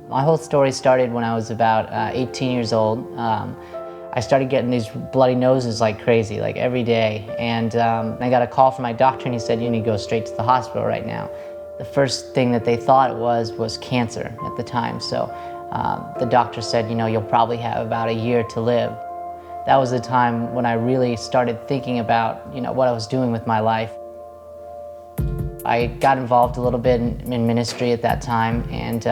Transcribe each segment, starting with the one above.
My whole story started when I was about 18 years old. I started getting these bloody noses like crazy, like every day. And I got a call from my doctor and he said, you need to go straight to the hospital right now. The first thing that they thought it was cancer at the time. So the doctor said, you'll probably have about a year to live. That was the time when I really started thinking about, what I was doing with my life. I got involved a little bit in ministry at that time and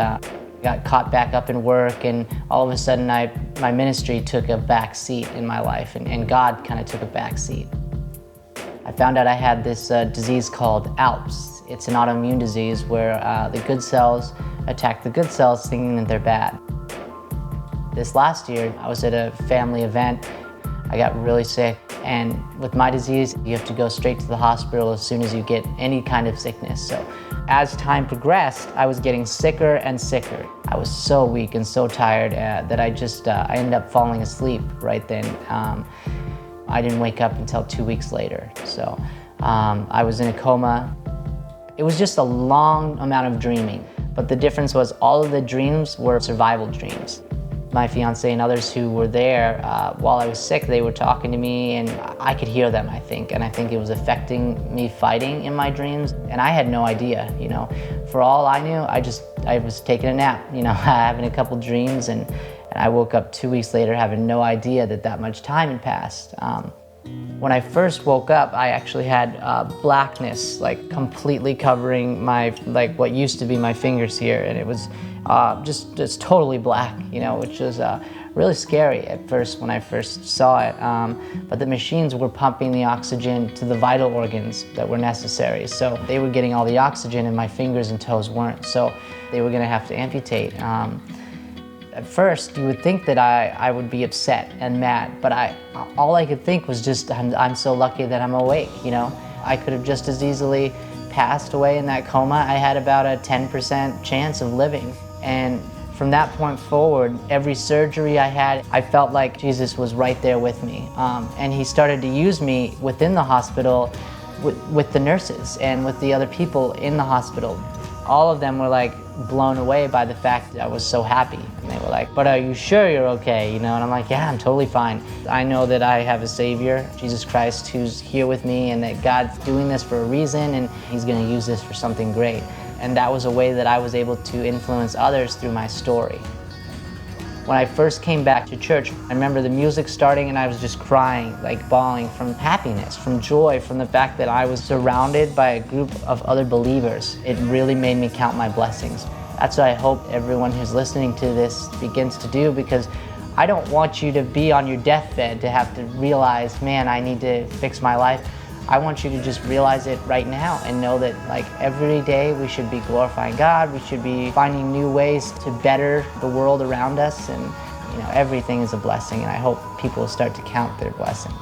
got caught back up in work, and all of a sudden my ministry took a back seat in my life, and God kind of took a back seat. I found out I had this disease called ALPS. It's an autoimmune disease where the good cells attack the good cells thinking that they're bad. This last year, I was at a family event. I got really sick, and with my disease, you have to go straight to the hospital as soon as you get any kind of sickness. So as time progressed, I was getting sicker and sicker. I was so weak and so tired that I ended up falling asleep right then. I didn't wake up until 2 weeks later. So I was in a coma. It was just a long amount of dreaming, but the difference was all of the dreams were survival dreams. My fiance and others who were there while I was sick, they were talking to me, and I could hear them, I think it was affecting me fighting in my dreams, and I had no idea, For all I knew, I was taking a nap, having a couple dreams, and I woke up 2 weeks later having no idea that much time had passed. When I first woke up, I actually had blackness, like completely covering what used to be my fingers here, and it was just totally black, which was really scary at first when I first saw it. But the machines were pumping the oxygen to the vital organs that were necessary. So they were getting all the oxygen and my fingers and toes weren't. So they were gonna have to amputate. At first, you would think that I would be upset and mad, but all I could think was just, I'm so lucky that I'm awake, I could have just as easily passed away in that coma. I had about a 10% chance of living. And from that point forward, every surgery I had, I felt like Jesus was right there with me. And he started to use me within the hospital with the nurses and with the other people in the hospital. All of them were like blown away by the fact that I was so happy. And they were like, but are you sure you're okay? And I'm like, yeah, I'm totally fine. I know that I have a Savior, Jesus Christ, who's here with me, and that God's doing this for a reason, and he's gonna use this for something great. And that was a way that I was able to influence others through my story. When I first came back to church, I remember the music starting and I was just crying, like bawling from happiness, from joy, from the fact that I was surrounded by a group of other believers. It really made me count my blessings. That's what I hope everyone who's listening to this begins to do, because I don't want you to be on your deathbed to have to realize, man, I need to fix my life. I want you to just realize it right now and know that every day we should be glorifying God, we should be finding new ways to better the world around us, and everything is a blessing, and I hope people will start to count their blessings.